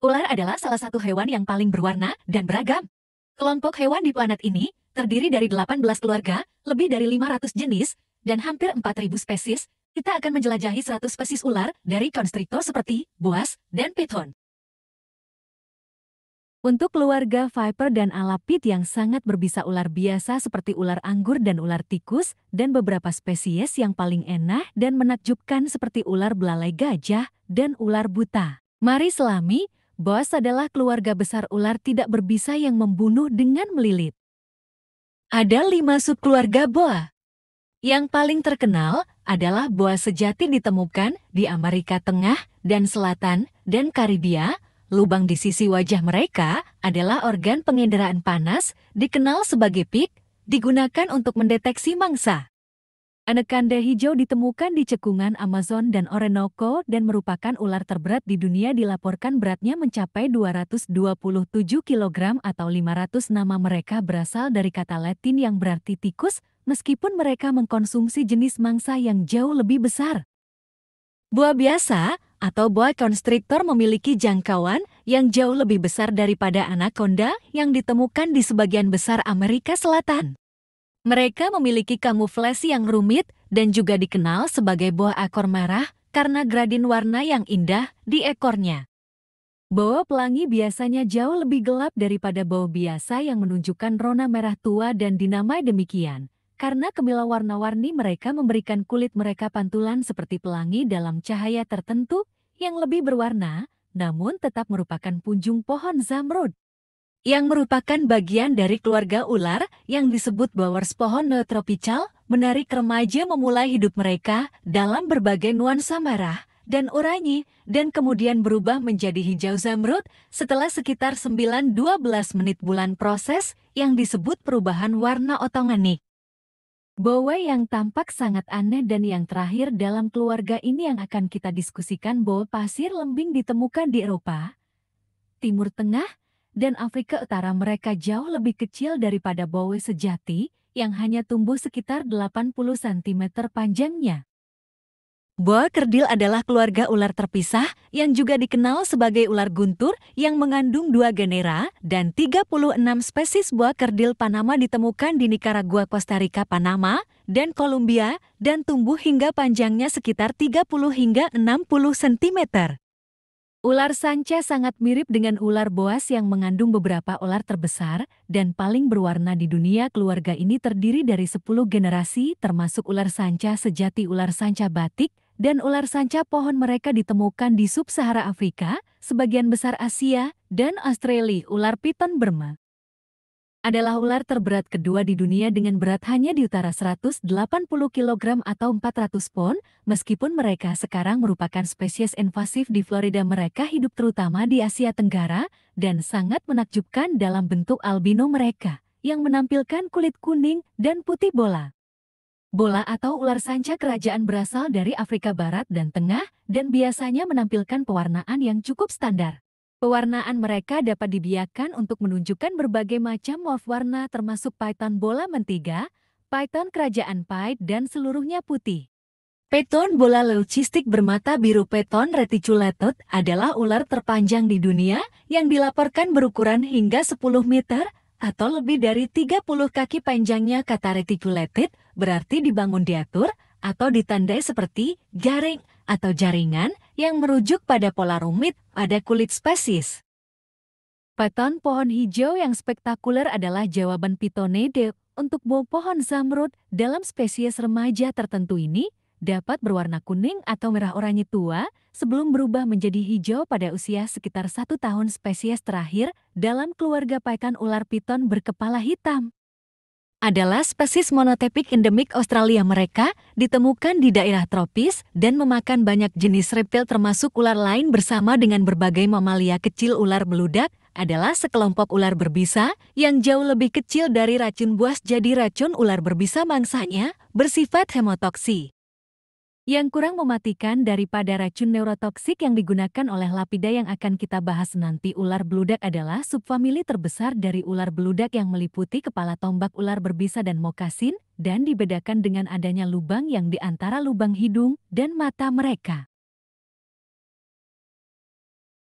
Ular adalah salah satu hewan yang paling berwarna dan beragam. Kelompok hewan di planet ini terdiri dari 18 keluarga, lebih dari 500 jenis, dan hampir 4.000 spesies. Kita akan menjelajahi 100 spesies ular dari konstriktor seperti boas dan python. Untuk keluarga viper dan alapid yang sangat berbisa ular biasa seperti ular anggur dan ular tikus, dan beberapa spesies yang paling enak dan menakjubkan seperti ular belalai gajah dan ular buta. Mari selami, boas adalah keluarga besar ular tidak berbisa yang membunuh dengan melilit. Ada 5 subkeluarga boa. Yang paling terkenal adalah boa sejati ditemukan di Amerika Tengah dan Selatan dan Karibia. Lubang di sisi wajah mereka adalah organ pengenderaan panas, dikenal sebagai pik, digunakan untuk mendeteksi mangsa. Anaconda hijau ditemukan di cekungan Amazon dan Orinoco dan merupakan ular terberat di dunia, dilaporkan beratnya mencapai 227 kg atau 500. Nama mereka berasal dari kata Latin yang berarti tikus, meskipun mereka mengkonsumsi jenis mangsa yang jauh lebih besar. Boa biasa atau boa constrictor memiliki jangkauan yang jauh lebih besar daripada anaconda yang ditemukan di sebagian besar Amerika Selatan. Mereka memiliki kamuflase yang rumit dan juga dikenal sebagai boa ekor merah karena gradien warna yang indah di ekornya. Boa pelangi biasanya jauh lebih gelap daripada boa biasa yang menunjukkan rona merah tua dan dinamai demikian. Karena kemilau warna-warni mereka memberikan kulit mereka pantulan seperti pelangi dalam cahaya tertentu yang lebih berwarna, namun tetap merupakan punjung pohon zamrud, yang merupakan bagian dari keluarga ular yang disebut boars pohon neotropikal, menarik remaja memulai hidup mereka dalam berbagai nuansa merah dan oranye dan kemudian berubah menjadi hijau zamrud setelah sekitar 9-12 menit bulan proses yang disebut perubahan warna otomatik. Boa yang tampak sangat aneh dan yang terakhir dalam keluarga ini yang akan kita diskusikan, boa pasir lembing ditemukan di Eropa, Timur Tengah, dan Afrika Utara. Mereka jauh lebih kecil daripada boa sejati yang hanya tumbuh sekitar 80 cm panjangnya. Boa kerdil adalah keluarga ular terpisah yang juga dikenal sebagai ular guntur yang mengandung 2 genera dan 36 spesies. Boa kerdil Panama ditemukan di Nicaragua, Costa Rica, Panama, dan Kolombia dan tumbuh hingga panjangnya sekitar 30 hingga 60 cm. Ular sanca sangat mirip dengan ular boas yang mengandung beberapa ular terbesar dan paling berwarna di dunia. Keluarga ini terdiri dari 10 generasi termasuk ular sanca sejati, ular sanca batik, dan ular sanca pohon. Mereka ditemukan di sub-Sahara Afrika, sebagian besar Asia, dan Australia. Ular piton Burma adalah ular terberat kedua di dunia dengan berat hanya di utara 180 kg atau 400 pon, meskipun mereka sekarang merupakan spesies invasif di Florida. Mereka hidup terutama di Asia Tenggara dan sangat menakjubkan dalam bentuk albino mereka, yang menampilkan kulit kuning dan putih bola. Bola atau ular sanca kerajaan berasal dari Afrika Barat dan Tengah dan biasanya menampilkan pewarnaan yang cukup standar. Pewarnaan mereka dapat dibiarkan untuk menunjukkan berbagai macam morf warna termasuk python bola mentega, python kerajaan Pied dan seluruhnya putih. Python bola leucistic bermata biru Python reticulated adalah ular terpanjang di dunia yang dilaporkan berukuran hingga 10 meter atau lebih dari 30 kaki panjangnya. Kata reticulated berarti dibangun diatur atau ditandai seperti garing atau jaringan yang merujuk pada pola rumit pada kulit spesies. Python pohon hijau yang spektakuler adalah jawaban Pythonidae untuk boa pohon zamrud. Dalam spesies remaja tertentu ini dapat berwarna kuning atau merah oranye tua sebelum berubah menjadi hijau pada usia sekitar 1 tahun. Spesies terakhir dalam keluarga python, ular piton berkepala hitam, adalah spesies monotipik endemik Australia. Mereka ditemukan di daerah tropis dan memakan banyak jenis reptil termasuk ular lain bersama dengan berbagai mamalia kecil. Ular beludak adalah sekelompok ular berbisa yang jauh lebih kecil dari racun buas. Jadi racun ular berbisa mangsanya bersifat hemotoksi, yang kurang mematikan daripada racun neurotoksik yang digunakan oleh lapida yang akan kita bahas nanti. Ular beludak adalah subfamili terbesar dari ular beludak yang meliputi kepala tombak, ular berbisa, dan mokasin, dan dibedakan dengan adanya lubang yang di antara lubang hidung dan mata mereka.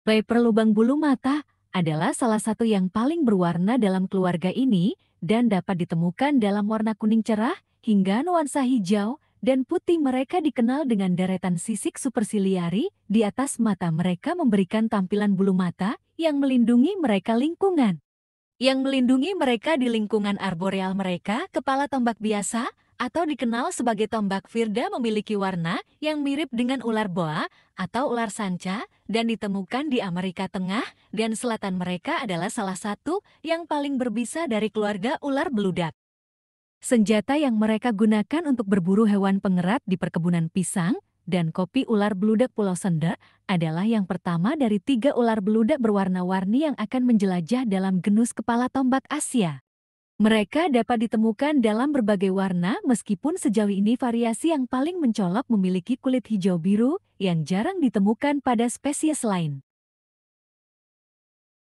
Viper lubang bulu mata adalah salah satu yang paling berwarna dalam keluarga ini dan dapat ditemukan dalam warna kuning cerah hingga nuansa hijau dan putih. Mereka dikenal dengan deretan sisik supersiliari di atas mata mereka memberikan tampilan bulu mata yang melindungi mereka di lingkungan arboreal mereka. Kepala tombak biasa atau dikenal sebagai tombak Virda memiliki warna yang mirip dengan ular boa atau ular sanca dan ditemukan di Amerika Tengah dan Selatan. Mereka adalah salah satu yang paling berbisa dari keluarga ular beludak. Senjata yang mereka gunakan untuk berburu hewan pengerat di perkebunan pisang dan kopi ular beludak Pulau Senda adalah yang pertama dari 3 ular beludak berwarna-warni yang akan menjelajah dalam genus kepala tombak Asia. Mereka dapat ditemukan dalam berbagai warna meskipun sejauh ini variasi yang paling mencolok memiliki kulit hijau biru yang jarang ditemukan pada spesies lain.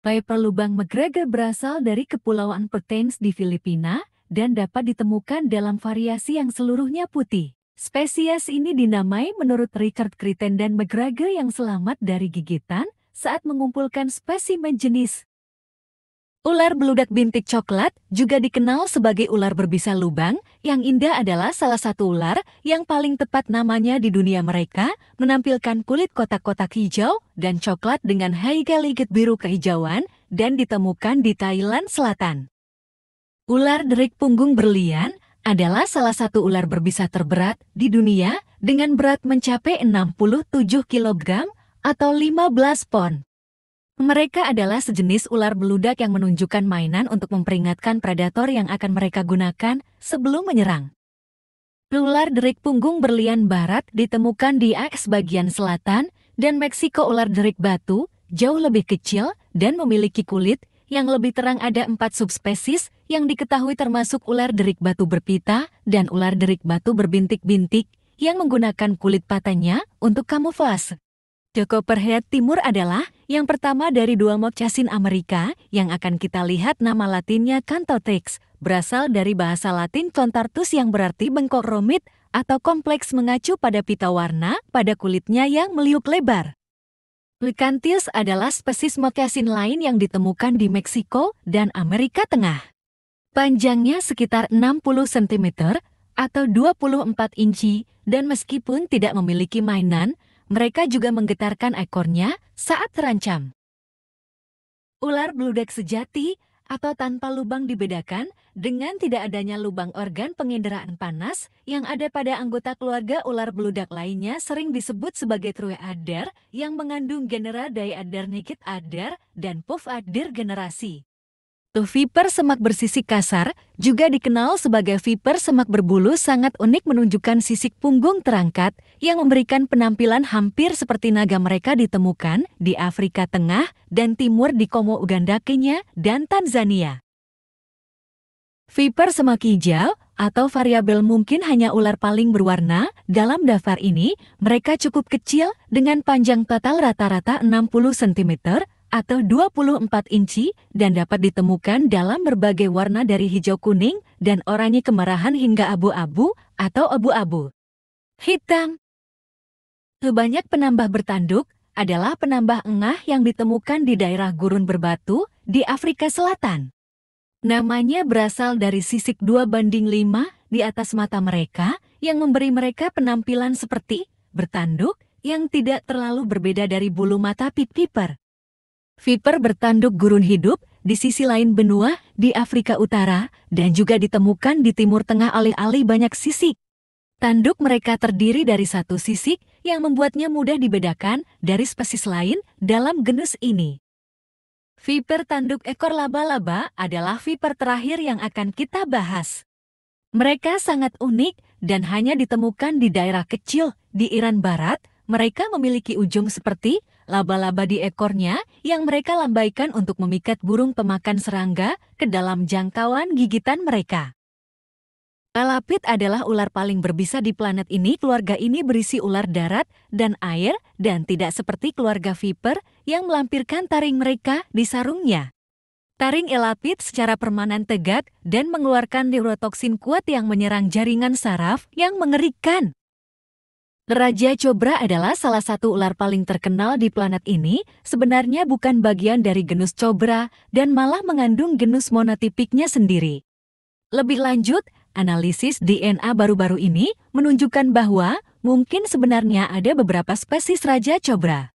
Viper lubang McGregor berasal dari Kepulauan Pertains di Filipina dan dapat ditemukan dalam variasi yang seluruhnya putih. Spesies ini dinamai menurut Richard Crittenden dan McGregor yang selamat dari gigitan saat mengumpulkan spesimen jenis. Ular beludak bintik coklat juga dikenal sebagai ular berbisa lubang yang indah adalah salah satu ular yang paling tepat namanya di dunia. Mereka menampilkan kulit kotak-kotak hijau dan coklat dengan highlight biru kehijauan dan ditemukan di Thailand Selatan. Ular derik punggung berlian adalah salah satu ular berbisa terberat di dunia dengan berat mencapai 67 kg atau 15 pon. Mereka adalah sejenis ular beludak yang menunjukkan mainan untuk memperingatkan predator yang akan mereka gunakan sebelum menyerang. Ular derik punggung berlian barat ditemukan di Aceh bagian selatan dan Meksiko. Ular derik batu jauh lebih kecil dan memiliki kulit yang lebih terang. Ada 4 subspesies yang diketahui termasuk ular derik batu berpita dan ular derik batu berbintik-bintik yang menggunakan kulit patanya untuk kamuflase. Copperhead Timur adalah yang pertama dari 2 moccasin Amerika yang akan kita lihat. Nama latinnya Canthotrix, berasal dari bahasa Latin contartus yang berarti bengkok rumit atau kompleks, mengacu pada pita warna pada kulitnya yang meliuk lebar. Lycanthus adalah spesies moccasin lain yang ditemukan di Meksiko dan Amerika Tengah. Panjangnya sekitar 60 cm atau 24 inci dan meskipun tidak memiliki mainan, mereka juga menggetarkan ekornya saat terancam. Ular beludak sejati atau tanpa lubang dibedakan dengan tidak adanya lubang organ penginderaan panas yang ada pada anggota keluarga ular beludak lainnya, sering disebut sebagai True Adder yang mengandung genera Diadder, Naked Adder, dan Puff Adder generasi. Viper semak bersisik kasar juga dikenal sebagai viper semak berbulu, sangat unik, menunjukkan sisik punggung terangkat yang memberikan penampilan hampir seperti naga. Mereka ditemukan di Afrika Tengah dan Timur, di Kongo, Uganda, Kenya, dan Tanzania. Viper semak hijau atau variabel mungkin hanya ular paling berwarna dalam daftar ini. Mereka cukup kecil dengan panjang total rata-rata 60 cm atau 24 inci dan dapat ditemukan dalam berbagai warna dari hijau, kuning, dan oranye, kemerahan hingga abu-abu atau abu-abu hitam. Banyak penambah bertanduk adalah penambah engah yang ditemukan di daerah gurun berbatu di Afrika Selatan. Namanya berasal dari sisik 2:5 di atas mata mereka yang memberi mereka penampilan seperti bertanduk yang tidak terlalu berbeda dari bulu mata viper. Viper bertanduk gurun hidup di sisi lain benua di Afrika Utara dan juga ditemukan di Timur Tengah. Alih-alih banyak sisik, tanduk mereka terdiri dari satu sisik yang membuatnya mudah dibedakan dari spesies lain dalam genus ini. Viper tanduk ekor laba-laba adalah viper terakhir yang akan kita bahas. Mereka sangat unik dan hanya ditemukan di daerah kecil di Iran Barat. Mereka memiliki ujung seperti laba-laba di ekornya yang mereka lambaikan untuk memikat burung pemakan serangga ke dalam jangkauan gigitan mereka. Alapid adalah ular paling berbisa di planet ini. Keluarga ini berisi ular darat dan air dan tidak seperti keluarga viper yang melampirkan taring mereka di sarungnya. Taring elapid secara permanen tegak dan mengeluarkan neurotoksin kuat yang menyerang jaringan saraf yang mengerikan. Raja Cobra adalah salah satu ular paling terkenal di planet ini, sebenarnya bukan bagian dari genus Cobra dan malah mengandung genus monotipiknya sendiri. Lebih lanjut, analisis DNA baru-baru ini menunjukkan bahwa mungkin sebenarnya ada beberapa spesies Raja Cobra.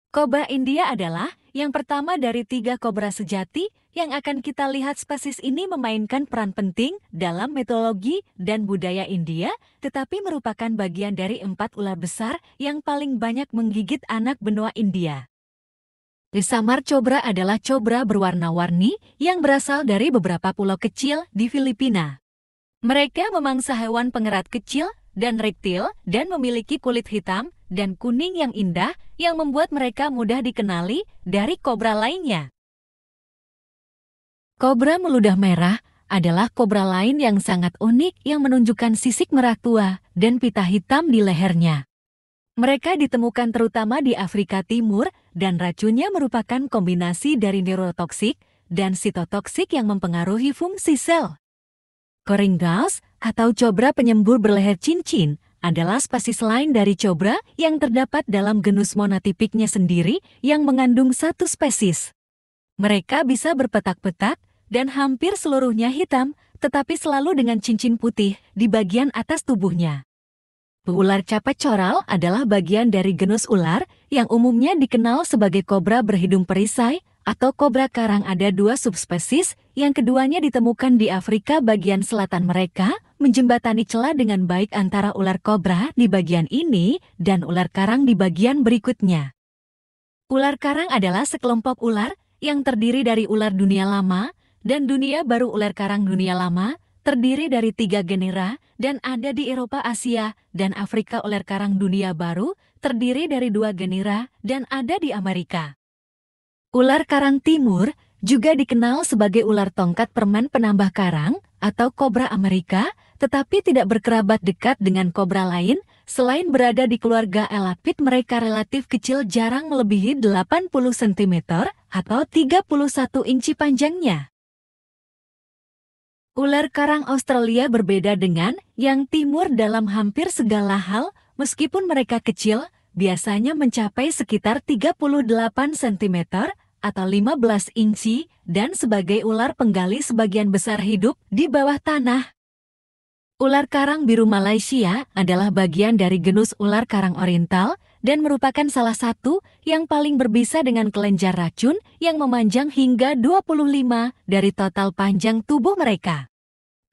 Kobra India adalah yang pertama dari 3 kobra sejati yang akan kita lihat. Spesies ini memainkan peran penting dalam mitologi dan budaya India, tetapi merupakan bagian dari 4 ular besar yang paling banyak menggigit anak benua India. Samar cobra adalah cobra berwarna-warni yang berasal dari beberapa pulau kecil di Filipina. Mereka memangsa hewan pengerat kecil dan reptil dan memiliki kulit hitam dan kuning yang indah yang membuat mereka mudah dikenali dari kobra lainnya. Kobra meludah merah adalah kobra lain yang sangat unik yang menunjukkan sisik merah tua dan pita hitam di lehernya. Mereka ditemukan terutama di Afrika Timur dan racunnya merupakan kombinasi dari neurotoksik dan sitotoksik yang mempengaruhi fungsi sel. Coringals atau cobra penyembur berleher cincin adalah spesies lain dari cobra yang terdapat dalam genus monotipiknya sendiri yang mengandung 1 spesies. Mereka bisa berpetak-petak dan hampir seluruhnya hitam, tetapi selalu dengan cincin putih di bagian atas tubuhnya. Ular capet coral adalah bagian dari genus ular yang umumnya dikenal sebagai kobra berhidung perisai atau kobra karang. Ada 2 subspesies, yang keduanya ditemukan di Afrika bagian selatan. Mereka menjembatani celah dengan baik antara ular kobra di bagian ini dan ular karang di bagian berikutnya. Ular karang adalah sekelompok ular yang terdiri dari ular dunia lama dan dunia baru. Ular karang dunia lama terdiri dari 3 genera dan ada di Eropa, Asia, dan Afrika. Ular karang dunia baru terdiri dari 2 genera dan ada di Amerika. Ular karang timur juga dikenal sebagai ular tongkat permen penambah karang atau kobra Amerika, tetapi tidak berkerabat dekat dengan kobra lain. Selain berada di keluarga Elapid, mereka relatif kecil, jarang melebihi 80 cm atau 31 inci panjangnya. Ular karang Australia berbeda dengan yang timur dalam hampir segala hal. Meskipun mereka kecil, biasanya mencapai sekitar 38 cm atau 15 inci, dan sebagai ular penggali sebagian besar hidup di bawah tanah. Ular karang biru Malaysia adalah bagian dari genus ular karang oriental dan merupakan salah satu yang paling berbisa dengan kelenjar racun yang memanjang hingga 25 dari total panjang tubuh mereka.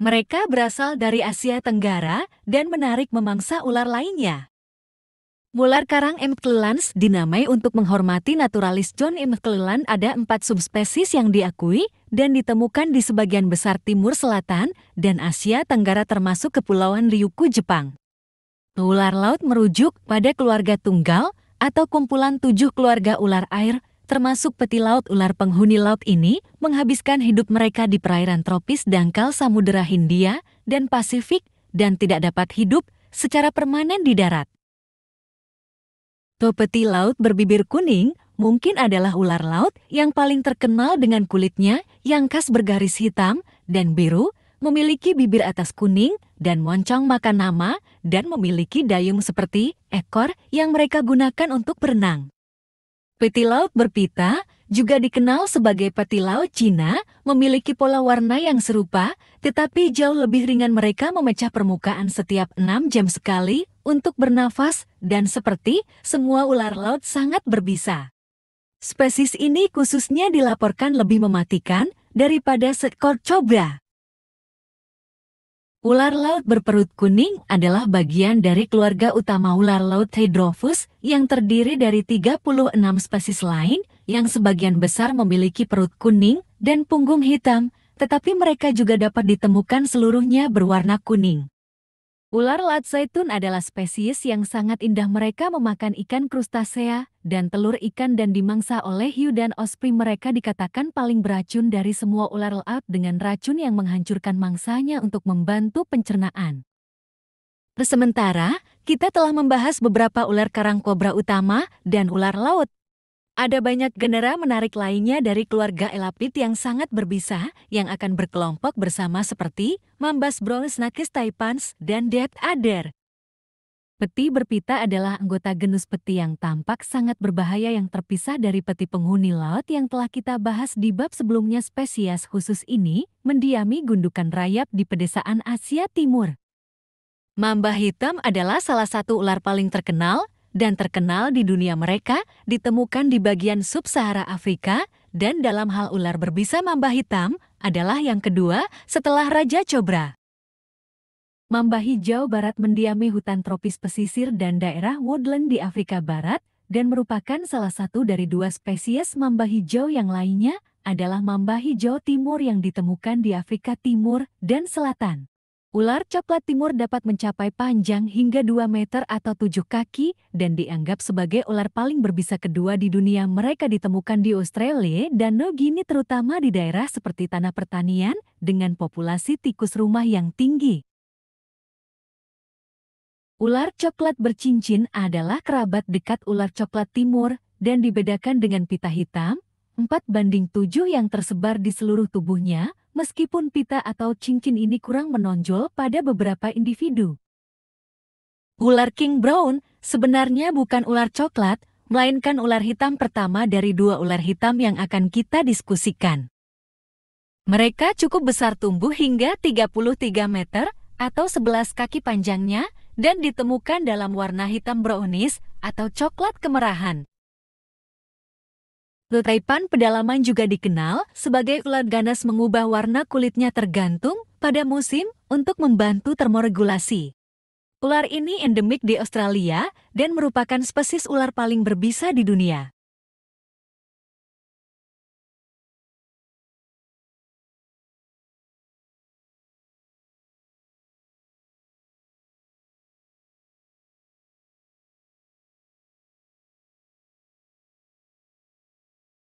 Mereka berasal dari Asia Tenggara dan menarik memangsa ular lainnya. Ular karang McClellan's dinamai untuk menghormati naturalis John McClellan. Ada 4 subspesies yang diakui dan ditemukan di sebagian besar Timur Selatan dan Asia Tenggara termasuk Kepulauan Ryukyu, Jepang. Ular laut merujuk pada keluarga tunggal atau kumpulan 7 keluarga ular air, termasuk peti laut. Ular penghuni laut ini menghabiskan hidup mereka di perairan tropis dangkal Samudera Hindia dan Pasifik dan tidak dapat hidup secara permanen di darat. Peti laut berbibir kuning mungkin adalah ular laut yang paling terkenal dengan kulitnya yang khas bergaris hitam dan biru, memiliki bibir atas kuning dan moncong makan nama, dan memiliki dayung seperti ekor yang mereka gunakan untuk berenang. Peti laut berpita, juga dikenal sebagai peti laut Cina, memiliki pola warna yang serupa, tetapi jauh lebih ringan. Mereka memecah permukaan setiap 6 jam sekali untuk bernafas, dan seperti semua ular laut sangat berbisa. Spesies ini khususnya dilaporkan lebih mematikan daripada seekor cobra. Ular laut berperut kuning adalah bagian dari keluarga utama ular laut Hydrophus yang terdiri dari 36 spesies lain yang sebagian besar memiliki perut kuning dan punggung hitam, tetapi mereka juga dapat ditemukan seluruhnya berwarna kuning. Ular laut zaitun adalah spesies yang sangat indah. Mereka memakan ikan krustasea dan telur ikan dan dimangsa oleh hiu dan osprey. Mereka dikatakan paling beracun dari semua ular laut dengan racun yang menghancurkan mangsanya untuk membantu pencernaan. Sementara, kita telah membahas beberapa ular karang kobra utama dan ular laut. Ada banyak genera menarik lainnya dari keluarga Elapid yang sangat berbisa yang akan berkelompok bersama seperti Mambas Brown, Snakes taipans, dan Death Adder. Peti berpita adalah anggota genus peti yang tampak sangat berbahaya yang terpisah dari peti penghuni laut yang telah kita bahas di bab sebelumnya. Spesies khusus ini mendiami gundukan rayap di pedesaan Asia Timur. Mamba hitam adalah salah satu ular paling terkenal dan terkenal di dunia. Mereka ditemukan di bagian sub-Sahara Afrika dan dalam hal ular berbisa mamba hitam adalah yang kedua setelah Raja Cobra. Mamba hijau barat mendiami hutan tropis pesisir dan daerah woodland di Afrika Barat dan merupakan salah satu dari dua spesies mamba hijau yang lainnya adalah mamba hijau timur yang ditemukan di Afrika Timur dan Selatan. Ular coklat timur dapat mencapai panjang hingga 2 meter atau 7 kaki dan dianggap sebagai ular paling berbisa kedua di dunia. Mereka ditemukan di Australia dan New Guinea terutama di daerah seperti tanah pertanian dengan populasi tikus rumah yang tinggi. Ular coklat bercincin adalah kerabat dekat ular coklat timur dan dibedakan dengan pita hitam 4:7 yang tersebar di seluruh tubuhnya, meskipun pita atau cincin ini kurang menonjol pada beberapa individu. Ular King Brown sebenarnya bukan ular coklat, melainkan ular hitam pertama dari dua ular hitam yang akan kita diskusikan. Mereka cukup besar, tumbuh hingga 33 meter atau 11 kaki panjangnya, dan ditemukan dalam warna hitam brownish atau coklat kemerahan. Kelaipan pedalaman juga dikenal sebagai ular ganas, mengubah warna kulitnya tergantung pada musim untuk membantu termoregulasi. Ular ini endemik di Australia dan merupakan spesies ular paling berbisa di dunia.